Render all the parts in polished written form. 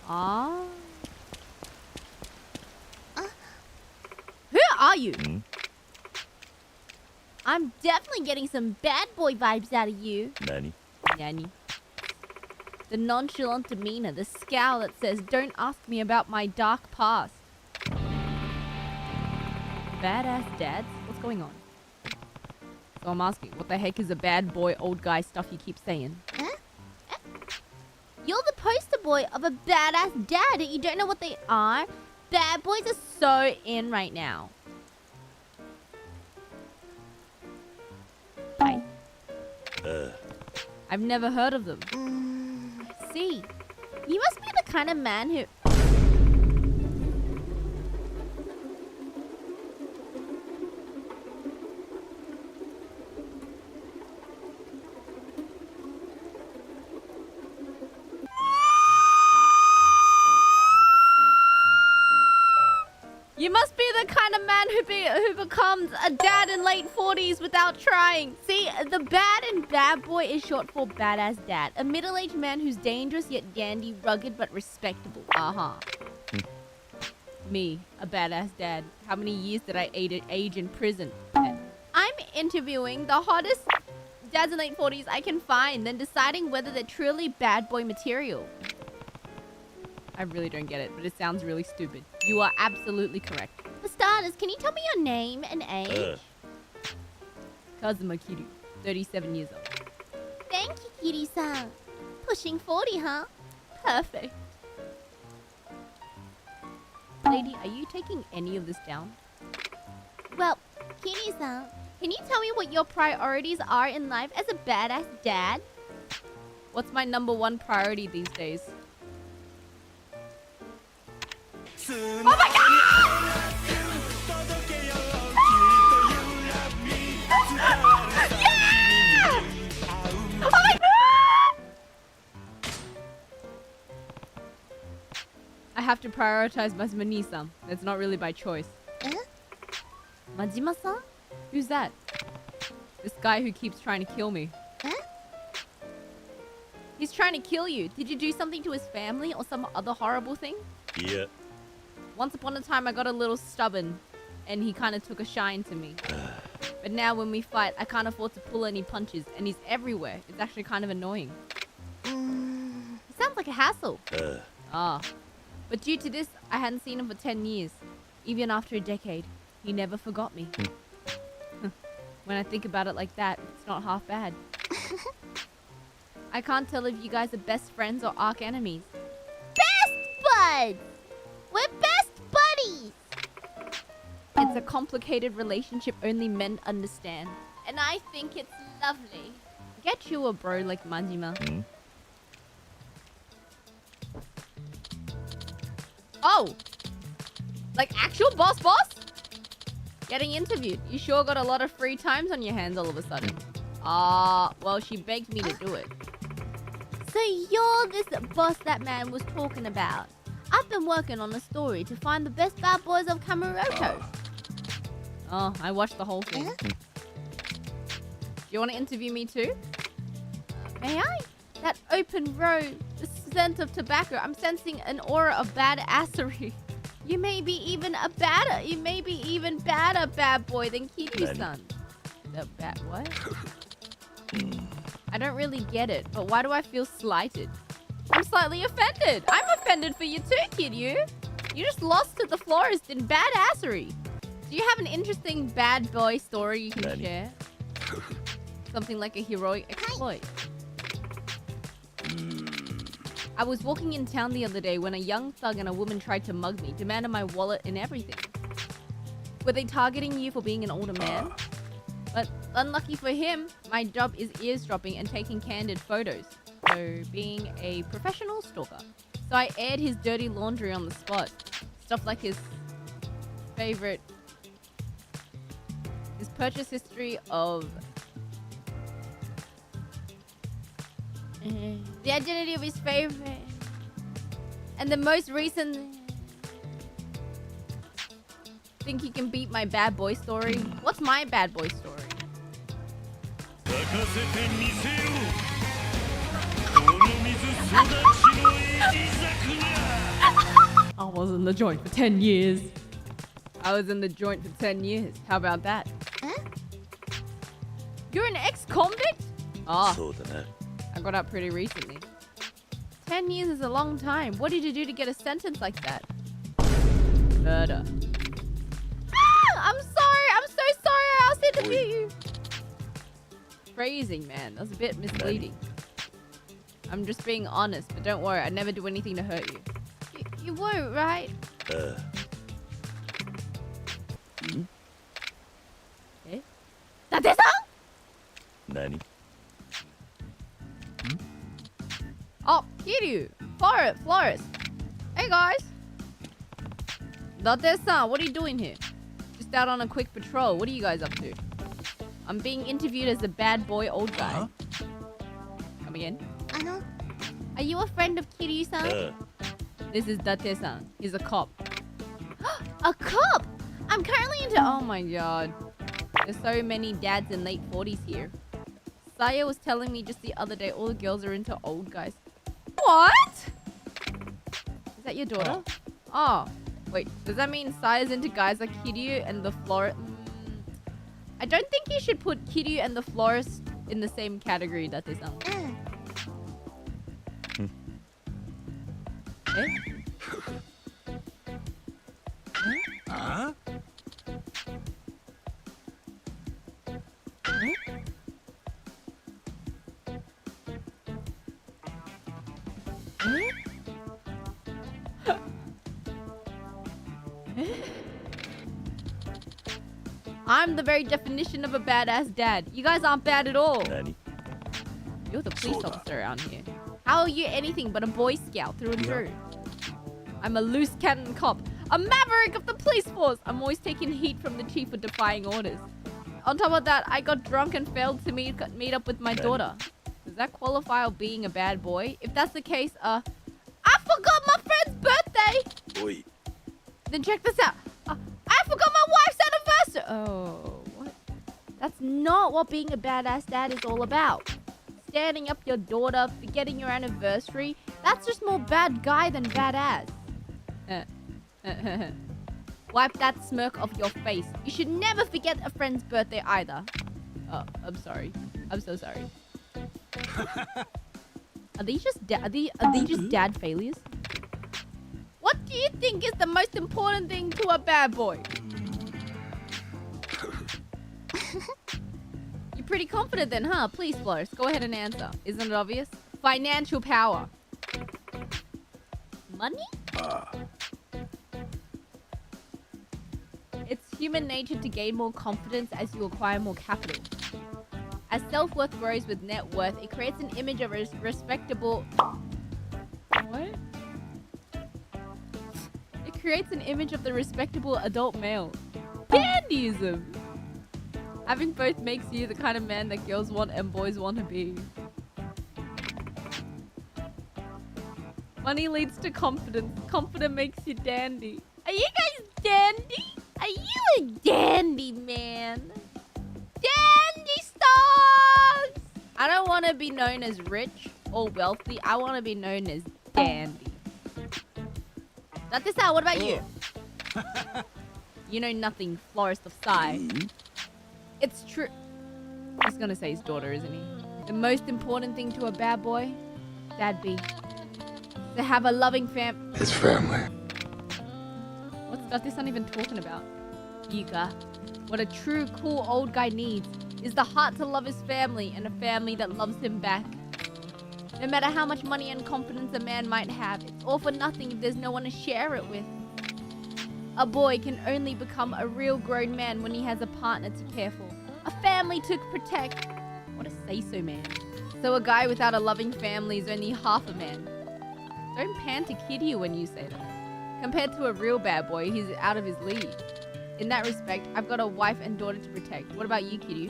Ah. Who are you? I'm definitely getting some bad boy vibes out of you. Nani? Nanny. The nonchalant demeanor, the scowl that says, don't ask me about my dark past. Badass dads? What's going on? So I'm asking, what the heck is the bad boy old guy stuff you keep saying? Huh? You're the poster boy of a badass dad. You don't know what they are? Bad boys are so in right now. Hi. I've never heard of them. See, you must be the kind of man who... You must be the kind of man who becomes a dad in late 40s without trying. See, the bad in bad boy is short for badass dad. A middle-aged man who's dangerous yet dandy, rugged but respectable. Me, a badass dad. How many years did I age in prison? I'm interviewing the hottest dads in late 40s I can find, then deciding whether they're truly bad boy material. I really don't get it, but it sounds really stupid. You are absolutely correct. For starters, can you tell me your name and age? Kazuma Kiryuu, 37 years old. Thank you, Kiryuu-san. Pushing 40, huh? Perfect. Lady, are you taking any of this down? Well, Kiryuu-san, can you tell me what your priorities are in life as a badass dad? What's my #1 priority these days? Oh my god! Yeah! Oh my god! I have to prioritize my Nissan. That's not really by choice. Majima-san? Who's that? This guy who keeps trying to kill me. He's trying to kill you. Did you do something to his family or some other horrible thing? Yeah. Once upon a time, I got a little stubborn, and he kind of took a shine to me. But now when we fight, I can't afford to pull any punches, and he's everywhere. It's actually kind of annoying. It sounds like a hassle. But due to this, I hadn't seen him for 10 years. Even after a decade, he never forgot me. When I think about it like that, it's not half bad. I can't tell if you guys are best friends or arch enemies. Best buds! We're best buddies! It's a complicated relationship only men understand. And I think it's lovely. Get you a bro like Majima. Oh! Like actual boss? Getting interviewed. You sure got a lot of free times on your hands all of a sudden. Well, she begged me to do it. So you're this boss that man was talking about. I've been working on a story to find the best bad boys of Kamurocho. Oh, I watched the whole thing. Do you want to interview me too? May I? That open road, the scent of tobacco, I'm sensing an aura of badassery. You may be even badder bad boy than Kiryuu-san. The bad what? I don't really get it, but why do I feel slighted? I'm slightly offended. I'm offended for you too, Kiryuu. You just lost to the florist in badassery. Do you have an interesting bad boy story you can share? Something like a heroic exploit. I was walking in town the other day when a young thug and a woman tried to mug me, demanded my wallet and everything. Were they targeting you for being an older man? But unlucky for him, my job is eavesdropping and taking candid photos. So being a professional stalker. So I aired his dirty laundry on the spot. Stuff like his purchase history of... the identity of his favorite. And the most recent... Think he can beat my bad boy story? What's my bad boy story? the joint for 10 years. I was in the joint for 10 years. How about that? You're an ex-convict? Oh, I got out pretty recently. 10 years is a long time. What did you do to get a sentence like that? Murder. Ah! I'm sorry. I'm so sorry I asked to interview you. Phrasing, man. That's a bit misleading. I'm just being honest, but don't worry. I'd never do anything to hurt you. You won't, right? Eh? Date-san? Nani? Oh, Kiryuu. Florist. Hey, guys. Date-san, what are you doing here? Just out on a quick patrol. What are you guys up to? I'm being interviewed as a bad boy old guy. Come again? Are you a friend of Kiryuu-san? This is Date-san. He's a cop. A cop? I'm currently into... Oh my god. There's so many dads in late 40s here. Saya was telling me just the other day all the girls are into old guys. What? Is that your daughter? Oh. Wait, does that mean Saya's into guys like Kiryuu and the florist? I don't think you should put Kiryuu and the florist in the same category, Date-san. Eh? Huh? I'm the very definition of a badass dad. You guys aren't bad at all. Nani? You're the police officer around here. How are you anything but a Boy Scout through and through? I'm a loose cannon cop. A maverick of the police force. I'm always taking heat from the chief for defying orders. On top of that, I got drunk and failed to meet up with my daughter. Does that qualify as being a bad boy? If that's the case, I forgot my friend's birthday! Oi. Then check this out. I forgot my wife's anniversary! Oh, what? That's not what being a badass dad is all about. Standing up your daughter, forgetting your anniversary, that's just more bad guy than badass. Wipe that smirk off your face. You should never forget a friend's birthday either. Oh, I'm sorry. I'm so sorry. Are these just dad failures? What do you think is the most important thing to a bad boy? You're pretty confident then, huh? Please, Flores, go ahead and answer. Isn't it obvious? Financial power. Money? It's human nature to gain more confidence as you acquire more capital. As self-worth grows with net worth, it creates an image of a respectable... What? It creates an image of the respectable adult male. Dandyism! Having both makes you the kind of man that girls want and boys want to be. Money leads to confidence. Confidence makes you dandy. Are you guys dandy? Are you a dandy, man? Dandy stars! I don't want to be known as rich or wealthy. I want to be known as dandy. Date-san, what about you? You know nothing, florist of Sai. It's true. He's gonna say his daughter, isn't he? The most important thing to a bad boy, Dad B, to have a loving His family. What's Date-san even talking about? Yuka, what a true cool old guy needs is the heart to love his family and a family that loves him back. No matter how much money and confidence a man might have, it's all for nothing if there's no one to share it with. A boy can only become a real grown man when he has a partner to care for, a family to protect. What a say-so man. So a guy without a loving family is only half a man. Don't pan to Kiryuu when you say that. Compared to a real bad boy, he's out of his league. In that respect, I've got a wife and daughter to protect. What about you, Kiryuu?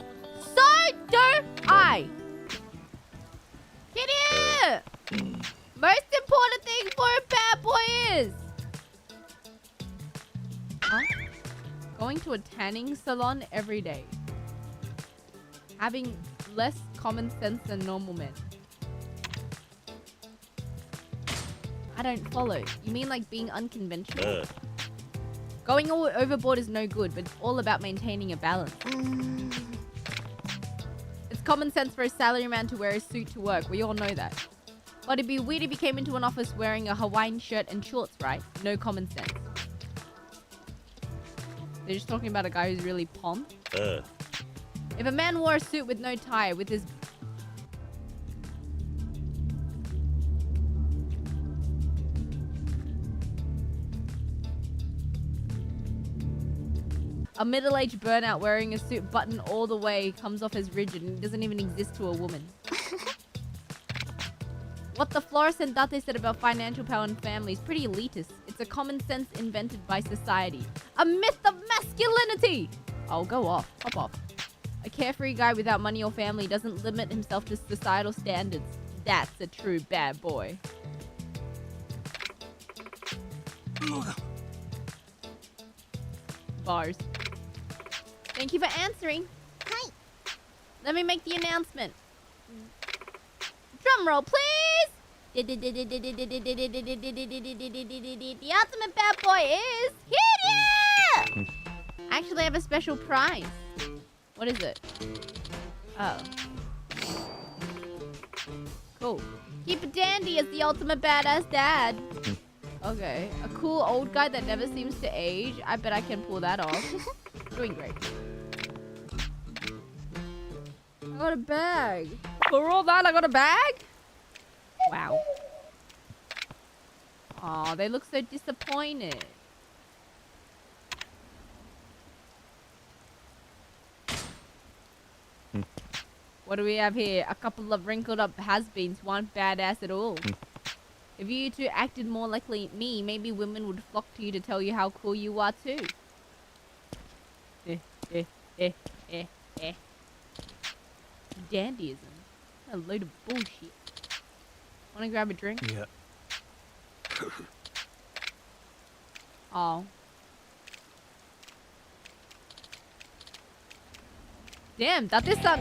So do I! Kiryuu! Most important thing for a bad boy is... Huh? Going to a tanning salon every day. Having less common sense than normal men. I don't follow. You mean like being unconventional? Going all overboard is no good, but it's all about maintaining a balance. It's common sense for a salaryman to wear a suit to work. We all know that. But it'd be weird if he came into an office wearing a Hawaiian shirt and shorts, right? No common sense. They're just talking about a guy who's really pom. If a man wore a suit with no tie, with his... A middle-aged burnout wearing a suit buttoned all the way comes off as rigid and doesn't even exist to a woman. What the fluorescent date said about financial power and family is pretty elitist. It's a common sense invented by society. A myth of masculinity! Oh, go off. Hop off. A carefree guy without money or family doesn't limit himself to societal standards. That's a true bad boy. Bars. Thank you for answering. Hi. Let me make the announcement. Drum roll, please. The ultimate bad boy is Kiryuu. Actually, I have a special prize. What is it? Oh. Cool. Keep it dandy as the ultimate badass dad. Okay. A cool old guy that never seems to age. I bet I can pull that off. Doing great. I got a bag. For all that, I got a bag? Wow. Aw, they look so disappointed. What do we have here? A couple of wrinkled up has-beens who aren't badass at all. If you two acted more like me, maybe women would flock to you to tell you how cool you are too. Dandyism. A load of bullshit. Wanna grab a drink? Yeah. Oh. Damn, that is some...